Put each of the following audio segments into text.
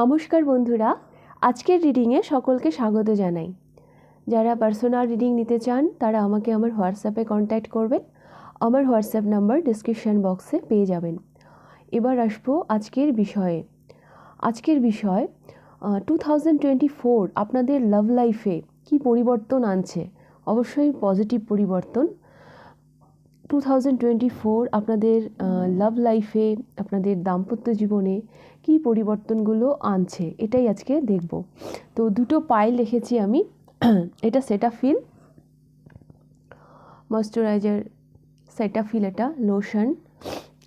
নমস্কার বন্ধুরা, আজকের রিডিংয়ে সকলকে স্বাগত জানাই। যারা পার্সোনাল রিডিং নিতে চান তারা আমাকে আমার হোয়াটসঅ্যাপে কন্ট্যাক্ট করবেন। আমার হোয়াটসঅ্যাপ নাম্বার ডিসক্রিপশান বক্সে পেয়ে যাবেন। এবার আসবো আজকের বিষয়ে। আজকের বিষয় 2024 আপনাদের লাভ লাইফে কি পরিবর্তন আনছে। অবশ্যই পজিটিভ পরিবর্তন। 2024 আপনাদের লাভ লাইফে, আপনাদের দাম্পত্য জীবনে কী পরিবর্তনগুলো আনছে এটাই আজকে দেখব। তো দুটো পাইল রেখেছি আমি। এটা সেটাফিল ময়শ্চারাইজার, সেটাফিল এটা লোশন।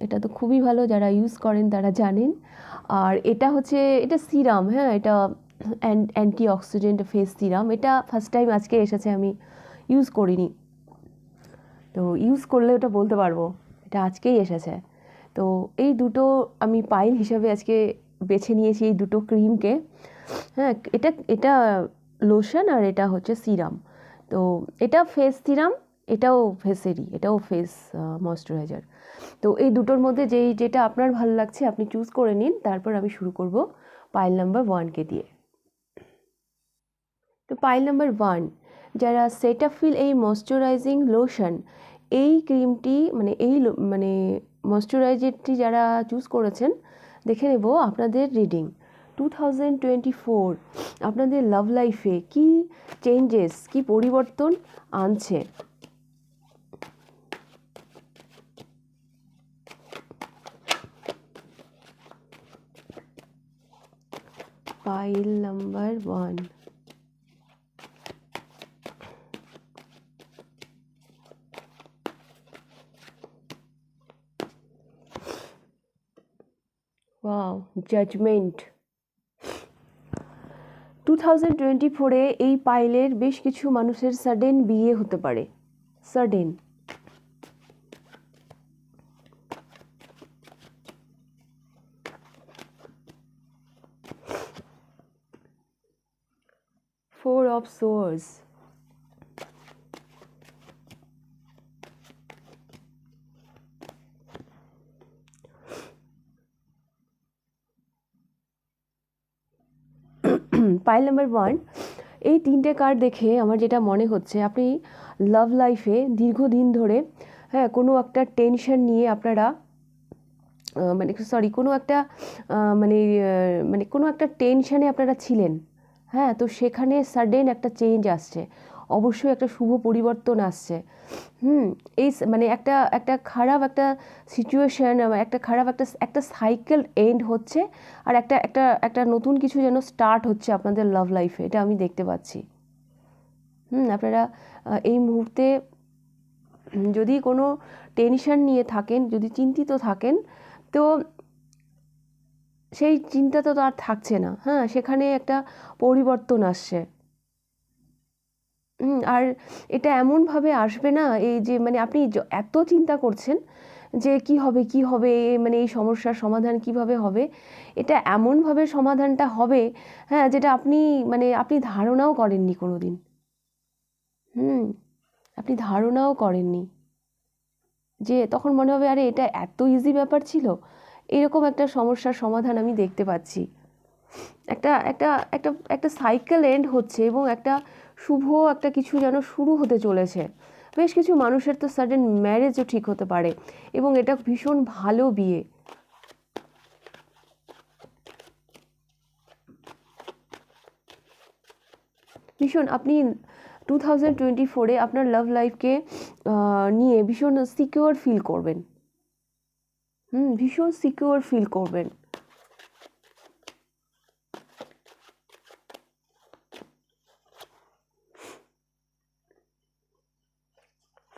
এটা তো খুবই ভালো, যারা ইউজ করেন তারা জানেন। আর এটা হচ্ছে এটা সিরাম, হ্যাঁ, এটা অ্যান্টি অক্সিডেন্ট ফেস সিরাম। এটা ফার্স্ট টাইম আজকে এসেছে, আমি ইউজ করিনি, তো ইউজ করলে ওটা বলতে পারবো এটা আজকেই এসেছে। তো এই দুটো আমি পাইল হিসাবে আজকে বেছে নিয়েছি, এই দুটো ক্রিমকে। হ্যাঁ, এটা এটা লোশন আর এটা হচ্ছে সিরাম। তো এটা ফেস সিরাম, এটাও ফেসেরই, এটাও ফেস ময়শ্চারাইজার। তো এই দুটোর মধ্যে যেটা আপনার ভালো লাগছে আপনি চুজ করে নিন। তারপর আমি শুরু করব পাইল নাম্বার 1কে দিয়ে। তো পাইল নাম্বার 1, যারা সেটাফিল এই ময়শ্চারাইজিং লোশন, এই ক্রিমটি মানে ময়শ্চারাইজারটি যারা চুজ করেছেন, দেখে নেব আপনাদের রিডিং 2024 আপনাদের লাভ লাইফে কি চেঞ্জেস, কি পরিবর্তন আনছে। Pile number 1। Wow, judgement. 2024-এ এই পাইলের বেশ কিছু মানুষের সাডেন বিয়ে হতে পারে। Sudden. Four of Swords. Pile number 1, এই তিনটে কার্ড দেখে আমার যেটা মনে হচ্ছে, আপনি লাভ লাইফে দীর্ঘদিন ধরে, হ্যাঁ, কোনো একটা টেনশন নিয়ে আপনারা কোনো একটা কোনো একটা টেনশানে আপনারা ছিলেন। হ্যাঁ, তো সেখানে সাডেন একটা চেঞ্জ আসছে, অবশ্যই একটা শুভ পরিবর্তন আসছে। এই একটা খারাপ একটা সিচুয়েশান, একটা খারাপ একটা সাইকেল এন্ড হচ্ছে, আর একটা নতুন কিছু যেন স্টার্ট হচ্ছে আপনাদের লাভ লাইফে, এটা আমি দেখতে পাচ্ছি। আপনারা এই মুহূর্তে যদি কোনো টেনশন নিয়ে থাকেন, যদি চিন্তিত থাকেন, তো সেই চিন্তা তো আর থাকছে না। হ্যাঁ, সেখানে একটা পরিবর্তন আসছে। আর এটা এমনভাবে আসবে না, এই যে আপনি এত চিন্তা করছেন যে কি হবে কি হবে, এই সমস্যার সমাধান কিভাবে হবে, এটা এমনভাবে সমাধানটা হবে, হ্যাঁ, যেটা আপনি ধারণাও করেননি কোনো দিন। আপনি ধারণাও করেননি, যে তখন মনে হবে আরে এটা এত ইজি ব্যাপার ছিল। এরকম একটা সমস্যার সমাধান আমি দেখতে পাচ্ছি। একটা একটা একটা একটা সাইকেল এন্ড হচ্ছে, এবং একটা শুভ একটা কিছু যেন শুরু হতে চলেছে। বেশ কিছু মানুষের তো সাডেন ম্যারেজও ঠিক হতে পারে, এবং এটা ভীষণ ভালো বিয়ে। ভীষণ আপনি 2024-এ আপনার লাভ লাইফকে নিয়ে ভীষণ সিকিউর ফিল করবেন। ভীষণ সিকিউর ফিল করবেন।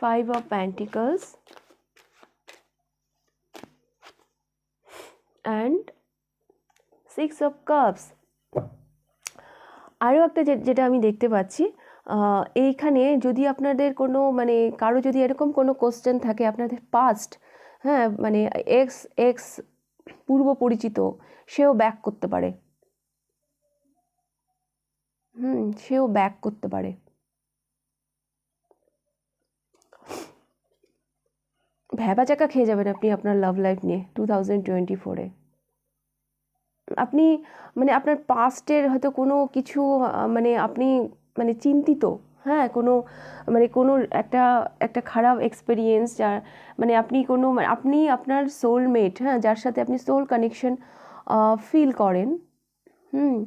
Five of Pentacles and Six of Cups. আরও একটা যেটা আমি দেখতে পাচ্ছি, এইখানে যদি আপনাদের কোনো কারো যদি এরকম কোনো কোশ্চেন থাকে আপনাদের পাস্ট, হ্যাঁ, এক্স এক্স পূর্ব পরিচিত, সেও ব্যাক করতে পারে। সেও ব্যাক করতে পারে। ভ্যাবাচাকা খেয়ে যাবেন আপনি আপনার লাভ লাইফ নিয়ে 2024-এ। আপনি মানে আপনার পাস্টের হয়তো কোনো কিছু মানে আপনি মানে চিন্তিত, হ্যাঁ, কোনো মানে কোনো একটা একটা খারাপ এক্সপেরিয়েন্স যার মানে আপনি কোনো আপনি আপনার সোলমেট, হ্যাঁ, যার সাথে আপনি সোল কানেকশন ফিল করেন, হুম,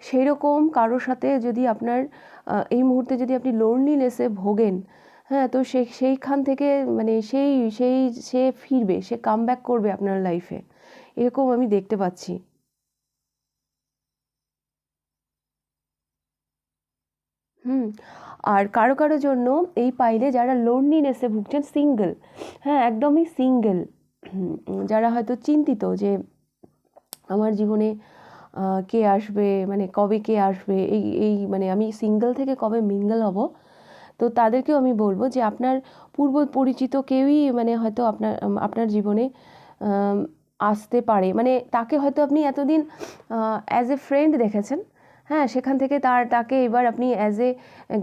সেই রকম কারোর সাথে যদি আপনার এই মুহূর্তে যদি আপনি লোনলিনেসে ভোগেন, হ্যাঁ, তো সেইখান থেকে মানে সেই সেই সে ফিরবে, সে কাম ব্যাক করবে আপনার লাইফে, এরকম আমি দেখতে পাচ্ছি। হুম। আর কারো কারো জন্য এই পাইলে যারা লোনলিনেসে ভুগছেন, সিঙ্গেল, হ্যাঁ, একদমই সিঙ্গেল, যারা হয়তো চিন্তিত যে আমার জীবনে কে আসবে, মানে কবে কে আসবে, এই এই মানে আমি সিঙ্গেল থেকে কবে মিঙ্গল হব, তো তাদেরকেও আমি বলবো যে আপনার পূর্ব পরিচিত কেউই মানে হয়তো আপনার আপনার জীবনে আম, আসতে পারে, মানে তাকে হয়তো আপনি এতদিন অ্যাজ এ ফ্রেন্ড দেখেছেন, হ্যাঁ, সেখান থেকে তাকে এবার আপনি অ্যাজ এ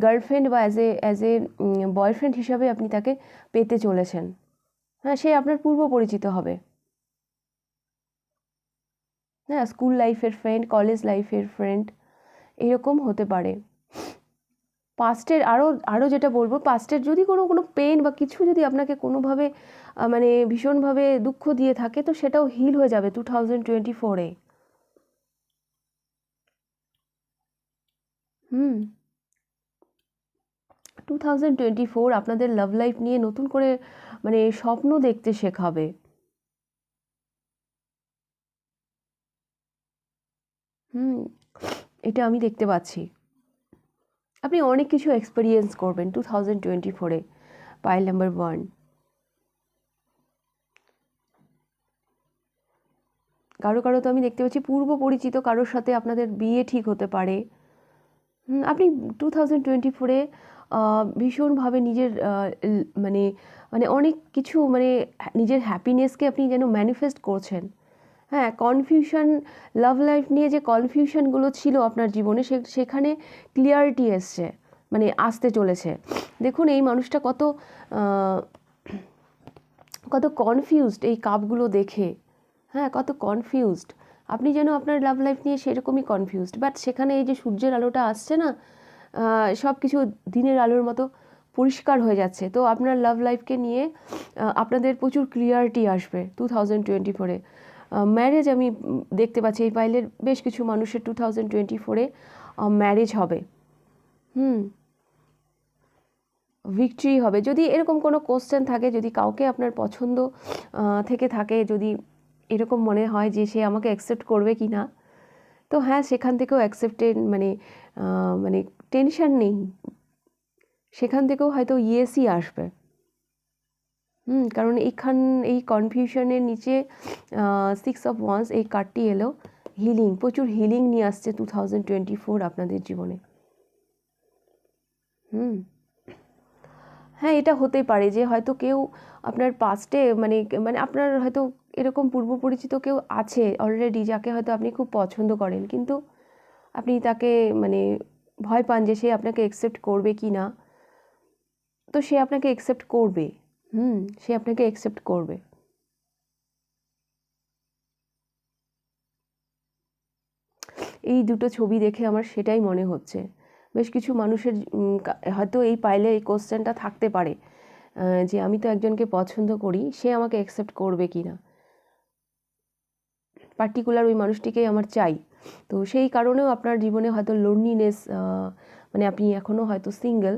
গার্লফ্রেন্ড বা অ্যাজ এ বয়ফ্রেন্ড হিসাবে আপনি তাকে পেতে চলেছেন, হ্যাঁ, সে আপনার পূর্ব পরিচিত হবে, হ্যাঁ, স্কুল লাইফের ফ্রেন্ড, কলেজ লাইফের ফ্রেন্ড, এরকম হতে পারে। পাস্টের আরও আরও যেটা বলবো, পাস্টের যদি কোনো কোনো পেন বা কিছু যদি আপনাকে কোনোভাবে মানে ভীষণভাবে দুঃখ দিয়ে থাকে, তো সেটাও হিল হয়ে যাবে 2024-এ। হুম। 2024 আপনাদের লাভ লাইফ নিয়ে নতুন করে মানে স্বপ্ন দেখতে শেখাবে। হুম, এটা আমি দেখতে পাচ্ছি। আপনি অনেক কিছু এক্সপেরিয়েন্স করবেন 2024-এ, পাইল নাম্বার 1। কারো কারো তো আমি দেখতে পাচ্ছি পূর্ব পরিচিত কারোর সাথে আপনাদের বিয়ে ঠিক হতে পারে। আপনি 2024-এ ভীষণভাবে নিজের মানে মানে অনেক কিছু মানে নিজের হ্যাপিনেসকে আপনি যেন ম্যানিফেস্ট করছেন। হ্যাঁ, কনফিউশন, লাভ লাইফ নিয়ে যে কনফিউশনগুলো ছিল আপনার জীবনে, সেখানে ক্লিয়ারিটি এসছে, মানে আসতে চলেছে। দেখুন এই মানুষটা কত আহ, কত কনফিউজড এই কাপগুলো দেখে, হ্যাঁ, কত কনফিউজড। আপনি যেন আপনার লাভ লাইফ নিয়ে সেরকমই কনফিউজড, বাট সেখানে এই যে সূর্যের আলোটা আসছে না, সব কিছু দিনের আলোর মতো পরিষ্কার হয়ে যাচ্ছে, তো আপনার লাভ লাইফকে নিয়ে আপনাদের প্রচুর ক্লিয়ারিটি আসবে 2024-এ। ম্যারেজ আমি দেখতে পাচ্ছি এই পাইলের বেশ কিছু মানুষের 2024-এ ম্যারেজ হবে। হুম, ভিক্টরি হবে। যদি এরকম কোনো কোশ্চেন থাকে, যদি কাউকে আপনার পছন্দ থেকে থাকে, যদি এরকম মনে হয় যে সে আমাকে অ্যাকসেপ্ট করবে কি না, তো হ্যাঁ, সেখান থেকেও অ্যাকসেপ্টেড মানে মানে টেনশন নেই, সেখান থেকেও হয়তো ইয়েসই আসবে। কারণ এই কনফিউশনের নিচে 6 অফ ওয়ান্স এই কার্ডটি এলো, হিলিং, প্রচুর হিলিং নিয়ে আসছে 2024 আপনাদের জীবনে। হুম, হ্যাঁ, এটা হতেই পারে যে হয়তো কেউ আপনার পাস্টে মানে মানে আপনার হয়তো এরকম পূর্ব পরিচিত কেউ আছে অলরেডি, যাকে হয়তো আপনি খুব পছন্দ করেন, কিন্তু আপনি তাকে মানে ভয় পান যে সে আপনাকে অ্যাকসেপ্ট করবে কি না, তো সে আপনাকে অ্যাকসেপ্ট করবে। সে আপনাকে অ্যাকসেপ্ট করবে। এই দুটো ছবি দেখে আমার সেটাই মনে হচ্ছে। বেশ কিছু মানুষের হয়তো এই পাইলে এই কোশ্চেনটা থাকতে পারে, যে আমি তো একজনকে পছন্দ করি, সে আমাকে অ্যাকসেপ্ট করবে কি না, পার্টিকুলার ওই মানুষটিকেই আমার চাই। তো সেই কারণেও আপনার জীবনে হয়তো লোনলিনেস, মানে আপনি এখনও হয়তো সিঙ্গেল,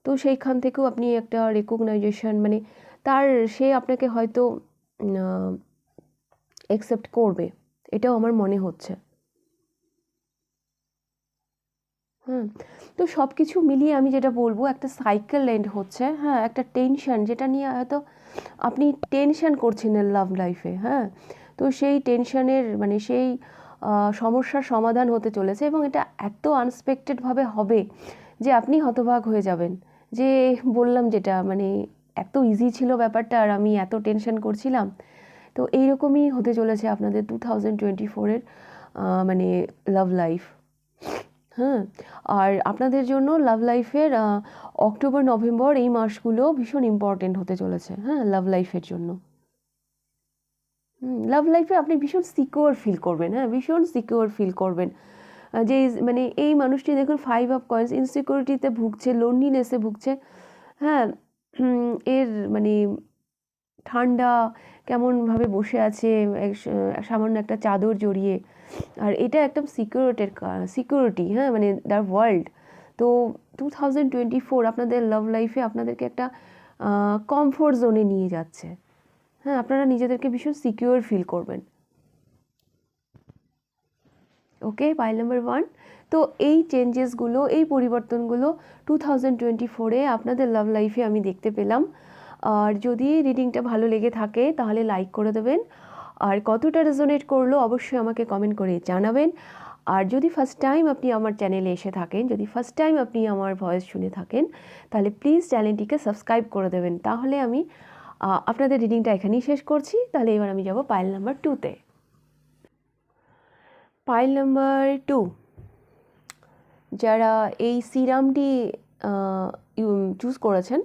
তো সেইখান থেকেও আপনি একটা রেকগনাইজেশন মানে তার, সে আপনাকে হয়তো অ্যাকসেপ্ট করবে, এটাও আমার মনে হচ্ছে। হুম, তো সব কিছু মিলিয়ে আমি যেটা বলবো, একটা সাইকেল এন্ড হচ্ছে, হ্যাঁ, একটা টেনশন যেটা নিয়ে হয়তো আপনি টেনশন করছেন লাভ লাইফে, হ্যাঁ, তো সেই টেনশনের মানে সেই সমস্যার সমাধান হতে চলেছে, এবং এটা এত আনএক্সপেক্টেডভাবে হবে যে আপনি হতবাক হয়ে যাবেন, যে বললাম যেটা মানে এত ইজি ছিল ব্যাপারটা আর আমি এত টেনশন করছিলাম। তো এইরকমই হতে চলেছে আপনাদের 2024-এর মানে লাভ লাইফ। হ্যাঁ, আর আপনাদের জন্য লাভ লাইফের অক্টোবর নভেম্বর এই মাসগুলো ভীষণ ইম্পর্টেন্ট হতে চলেছে, হ্যাঁ, লাভ লাইফের জন্য। লাভ লাইফে আপনি ভীষণ সিকিওর ফিল করবেন, হ্যাঁ, ভীষণ সিকিওর ফিল করবেন। যে মানে এই মানুষটি দেখুন 5 অফ কয়েন্স, ইনসিকিউরিটিতে ভুগছে, লোনলিনেসে ভুগছে, হ্যাঁ, এর মানে ঠান্ডা কেমনভাবে বসে আছে সামান্য একটা চাদর জড়িয়ে, আর এটা একদম সিকিউরিটি, হ্যাঁ, মানে দ্য ওয়ার্ল্ড। তো 2024 আপনাদের লাভ লাইফে আপনাদেরকে একটা কমফোর্ট জোনে নিয়ে যাচ্ছে, হ্যাঁ, আপনারা নিজেদেরকে ভীষণ সিকিউর ফিল করবেন। ওকে, পাইল নাম্বার 1। তো এই চেঞ্জেসগুলো, এই পরিবর্তনগুলো 2024-এ আপনাদের লাভ লাইফে আমি দেখতে পেলাম। আর যদি রিডিংটা ভালো লেগে থাকে তাহলে লাইক করে দেবেন, আর কতটা রেজোনেট করলো অবশ্যই আমাকে কমেন্ট করে জানাবেন। আর যদি ফার্স্ট টাইম আপনি আমার চ্যানেলে এসে থাকেন, যদি ফার্স্ট টাইম আপনি আমার ভয়েস শুনে থাকেন, তাহলে প্লিজ চ্যানেলটিকে সাবস্ক্রাইব করে দেবেন। তাহলে আমি আপনাদের রিডিংটা এখানেই শেষ করছি। তাহলে এবার আমি যাব পাইল নাম্বার 2-তে। পাইল নাম্বার 2, যারা এই সিরামটি চুজ করেছেন,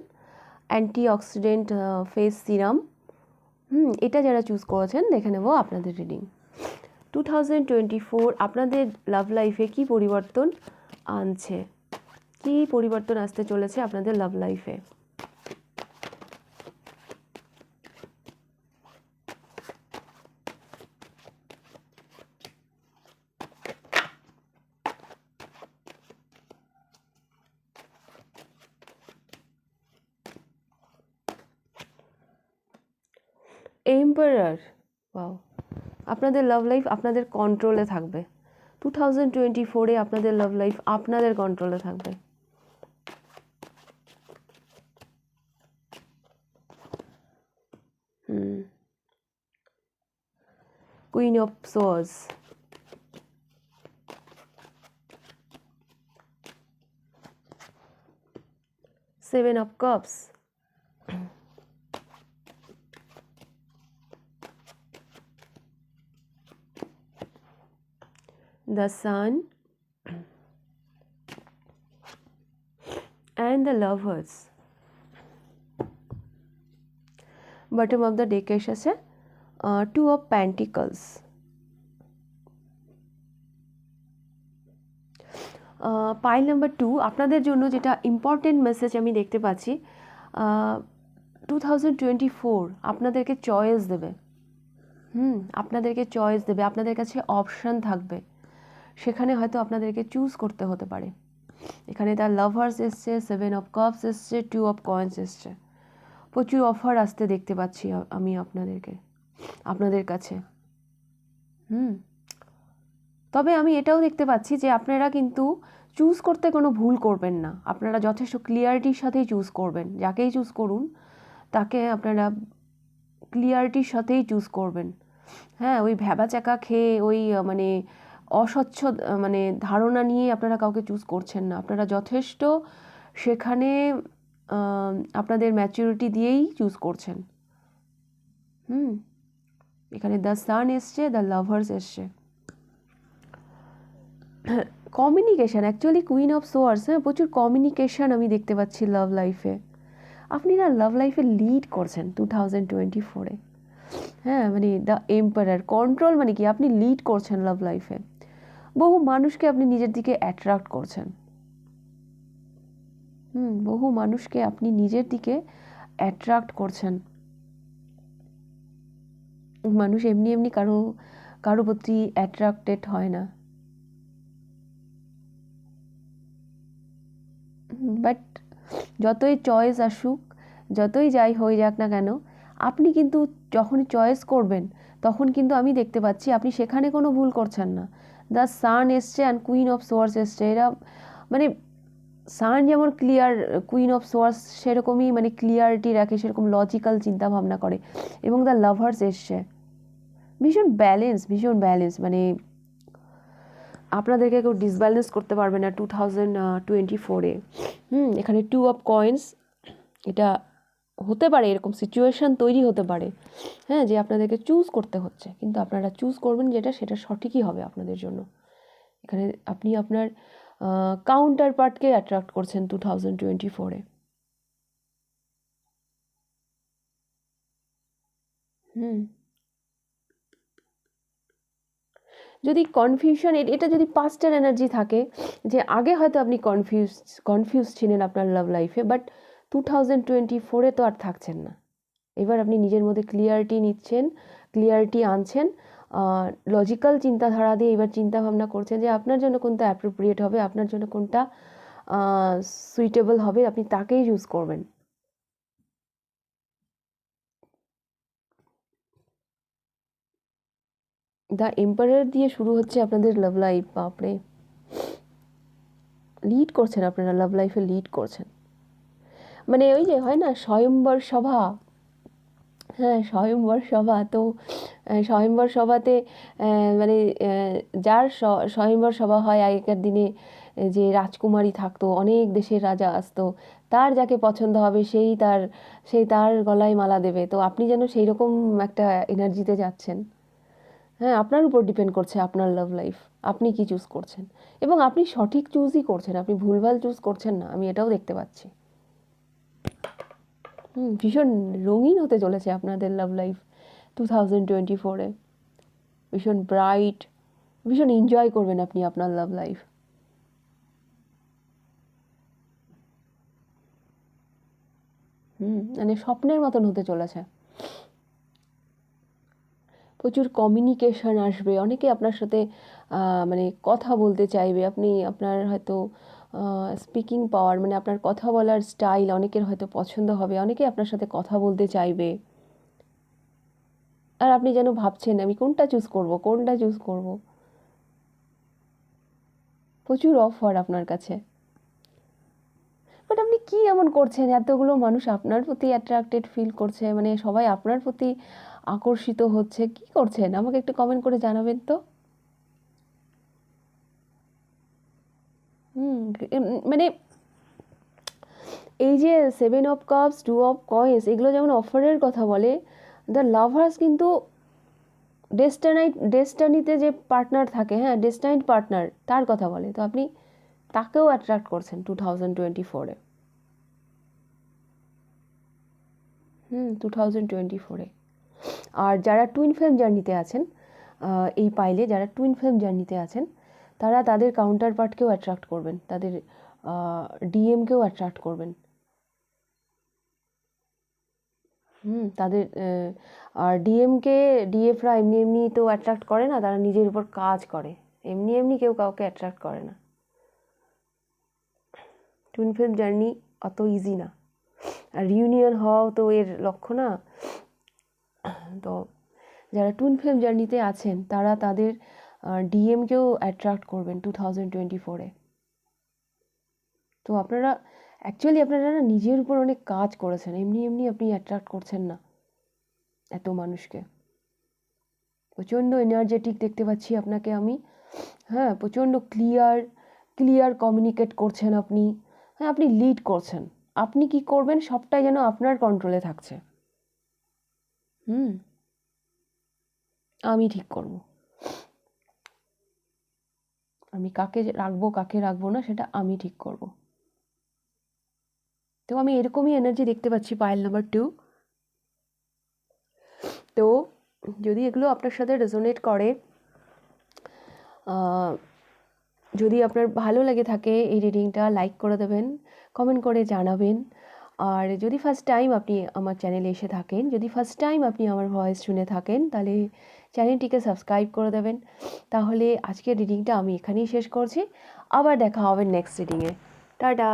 অ্যান্টিঅক্সিডেন্ট ফেস সিরাম, এটা যারা চুজ করেছেন, দেখে নেব আপনাদের রিডিং। 2024 আপনাদের লাভ লাইফে কী পরিবর্তন আনছে, কী পরিবর্তন আসতে চলেছে আপনাদের লাভ লাইফে। এম্পারার, ওয়াও, আপনাদের লাভ লাইফ আপনাদের কন্ট্রোলে থাকবে। 2024-এ আপনাদের লাভ লাইফ আপনাদের কন্ট্রোলে থাকবে। Queen of swords, seven of cups, the sun and the lovers। Bottom of the ডেকে এসেছে two of pentacles. Pile number 2 আপনাদের জন্য যেটা ইম্পর্টেন্ট মেসেজ আমি দেখতে পাচ্ছি, 2024 আপনাদেরকে চয়েস দেবে, আপনাদেরকে চয়েস দেবে, আপনাদের কাছে অপশান থাকবে, সেখানে হয়তো আপনাদেরকে চুজ করতে হতে পারে। এখানে তার লাভার্স এসছে, সেভেন অফ কাপস এসছে, টু অফ কয়েন্স এসছে, প্রচুর অফার আসতে দেখতে পাচ্ছি আমি আপনাদের কাছে। তবে আমি এটাও দেখতে পাচ্ছি যে আপনারা কিন্তু চুজ করতে কোনো ভুল করবেন না, আপনারা যথেষ্ট ক্লিয়ারিটির সাথেই চুজ করবেন, যাকেই চুজ করুন তাকে আপনারা ক্লিয়ারিটির সাথেই চুজ করবেন, হ্যাঁ, ওই ভ্যাবাচ্যাকা খেয়ে ওই মানে অস্বচ্ছ মানে ধারণা নিয়ে আপনারা কাউকে চুজ করছেন না, আপনারা যথেষ্ট সেখানে আপনাদের ম্যাচুরিটি দিয়েই চুজ করছেন। এখানে দ্য সান এসছে, দ্য লাভার্স এসছে। Communication, actually queen of swords, হ্যাঁ, প্রচুর কমিউনিকেশান আমি দেখতে পাচ্ছি লাভ লাইফে। আপনি না লাভ লাইফে লিড করছেন 2024-এ, হ্যাঁ, মানে দ্য এম্পারার, কন্ট্রোল মানে কি, আপনি লিড করছেন লাভ লাইফে, বহু মানুষকে আপনি নিজের দিকে অ্যাট্রাক্ট করছেন, বহু মানুষকে আপনি নিজের দিকে অ্যাট্রাক্ট করছেন। মানুষ এমনি এমনি কারো প্রতি অ্যাট্রাক্টেড হয় না, বাট যতই চয়েস আসুক, যতই যাই হয়ে যাক না কেন, আপনি কিন্তু যখনই চয়েস করবেন তখন কিন্তু আমি দেখতে পাচ্ছি আপনি সেখানে কোনো ভুল করছেন না। দ্য সান এসছে অ্যান্ড কুইন অফ সোয়ার্ডস এসছে, এরা মানে সান যেমন ক্লিয়ার, কুইন অফ সোয়ার্ডস সেরকমই মানে ক্লিয়ারিটি রাখে, সেরকম লজিক্যাল চিন্তাভাবনা করে, এবং দ্য লাভার্স এসছে ভীষণ ব্যালেন্স, মানে আপনাদেরকে কেউ ডিসব্যালেন্স করতে পারবে না 2024-এ। এখানে টু অফ কয়েন্স, এটা হতে পারে, এরকম সিচুয়েশান তৈরি হতে পারে, হ্যাঁ, যে আপনাদেরকে চুজ করতে হচ্ছে, কিন্তু আপনারা চুজ করবেন সেটা সঠিকই হবে আপনাদের জন্য। এখানে আপনি আপনার কাউন্টার পার্টকে অ্যাট্রাক্ট করছেন 2024-এ। যদি কনফিউশন, এটা যদি পাস্টের এনার্জি থাকে, যে আগে হয়তো আপনি কনফিউজ ছিলেন আপনার লাভ লাইফে, বাট 2024-এ তো আর থাকছেন না। এবার আপনি নিজের মধ্যে ক্লিয়ারিটি আনছেন, লজিক্যাল চিন্তাধারা দিয়ে এবার চিন্তা ভাবনা করছেন যে আপনার জন্য কোনটা অ্যাপ্রোপ্রিয়েট হবে, আপনার জন্য কোনটা সুইটেবল হবে, আপনি তাকেই চুজ করবেন। দ্য এম্পারার দিয়ে শুরু হচ্ছে আপনাদের লাভ লাইফ। বাপরে, লিড করছেন আপনারা, লাভ লাইফে লিড করছেন। মানে ওই যে হয় না স্বয়ম্বর সভা, হ্যাঁ স্বয়ম্বর সভা, তো স্বয়ম্বর সভাতে মানে যার স্বয়ম্বর সভা হয় আগেকার দিনে, যে রাজকুমারী থাকতো, অনেক দেশের রাজা আসতো, তার যাকে পছন্দ হবে সেই তার গলায় মালা দেবে। তো আপনি যেন সেই রকম একটা এনার্জিতে যাচ্ছেন। হ্যাঁ, আপনার উপর ডিপেন্ড করছে আপনার লাভ লাইফ, আপনি কি চুজ করছেন, এবং আপনি সঠিক চুজই করছেন, আপনি ভুলভাল চুজ করছেন না, আমি এটাও দেখতে পাচ্ছি। ভীষণ রঙিন হতে চলেছে আপনাদের লাভ লাইফ 2024-এ, ভীষণ ব্রাইট, ভীষণ এনজয় করবেন আপনি আপনার লাভ লাইফ। মানে স্বপ্নের মতন হতে চলেছে। প্রচুর কমিউনিকেশন আসবে, অনেকে আপনার সাথে মানে কথা বলতে চাইবে, আপনি আপনার হয়তো স্পিকিং পাওয়ার, মানে আপনার কথা বলার স্টাইল অনেকের হয়তো পছন্দ হবে, অনেকে আপনার সাথে কথা বলতে চাইবে, আর আপনি যেন ভাবছেন আমি কোনটা চুজ করব। প্রচুর অফার আপনার কাছে, বাট আপনি কি এমন করছেন, এতগুলো মানুষ আপনার প্রতি অ্যাট্রাক্টেড ফিল করছে, মানে সবাই আপনার প্রতি আকর্ষিত হচ্ছে, কি করছেন আমাকে একটু কমেন্ট করে জানাবেন তো। মানে এই যে 7 অফ কাপস, 2 অফ কয়েন্স, এগুলো যেমন অফারের কথা বলে, দ্য লাভার্স কিন্তু ডেস্টানিতে যে পার্টনার থাকে, হ্যাঁ ডেস্টাইন্ড পার্টনার, তার কথা বলে। তো আপনি তাকেও অ্যাট্রাক্ট করছেন 2024-এ। 2024-এ। আর যারা টুইন ফ্লেম জার্নিতে আছেন, এই পাইলে যারা টুইন ফ্লেম জার্নিতে আছেন, তারা তাদের কাউন্টার পার্টকেও অ্যাট্রাক্ট করবেন, তাদের ডিএমকেও অ্যাট্রাক্ট করবেন। তাদের আর ডিএফরা এমনি তো অ্যাট্রাক্ট করে না, তারা নিজের উপর কাজ করে, এমনি কেউ কাউকে অ্যাট্রাক্ট করে না। টুইন ফ্লেম জার্নি অত ইজি না, আর রিউনিয়ন হওয়াও তো এর লক্ষ্য না। তো যারা টুইন ফ্লেম জার্নিতে আছেন তারা তাদের ডিএমকেও অ্যাট্রাক্ট করবেন 2024-এ। তো আপনারা না নিজের উপর অনেক কাজ করেছেন, এমনি আপনি অ্যাট্রাক্ট করছেন না এত মানুষকে। প্রচণ্ড এনার্জেটিক দেখতে পাচ্ছি আপনাকে আমি, হ্যাঁ প্রচণ্ড ক্লিয়ার কমিউনিকেট করছেন আপনি, হ্যাঁ আপনি লিড করছেন, আপনি কি করবেন সবটাই যেন আপনার কন্ট্রোলে থাকছে। আমি ঠিক করব, আমি কাকে রাখবো না সেটা আমি ঠিক করব। তো আমি এরকমই এনার্জি দেখতে পাচ্ছি পাইল নাম্বার 2। তো যদি এগুলো আপনার সাথে রেজোনেট করে, যদি আপনার ভালো লেগে থাকে এই রিডিংটা, লাইক করে দেবেন, কমেন্ট করে জানাবেন। আর যদি ফার্স্ট টাইম আপনি আমার চ্যানেলে এসে থাকেন, যদি ফার্স্ট টাইম আপনি আমার ভয়েস শুনে থাকেন, তাহলে চ্যানেলটিকে সাবস্ক্রাইব করে দেবেন। তাহলে আজকের রিডিংটা আমি এখানেই শেষ করছি, আবার দেখা হবে নেক্সট রিডিংয়ে। টাটা।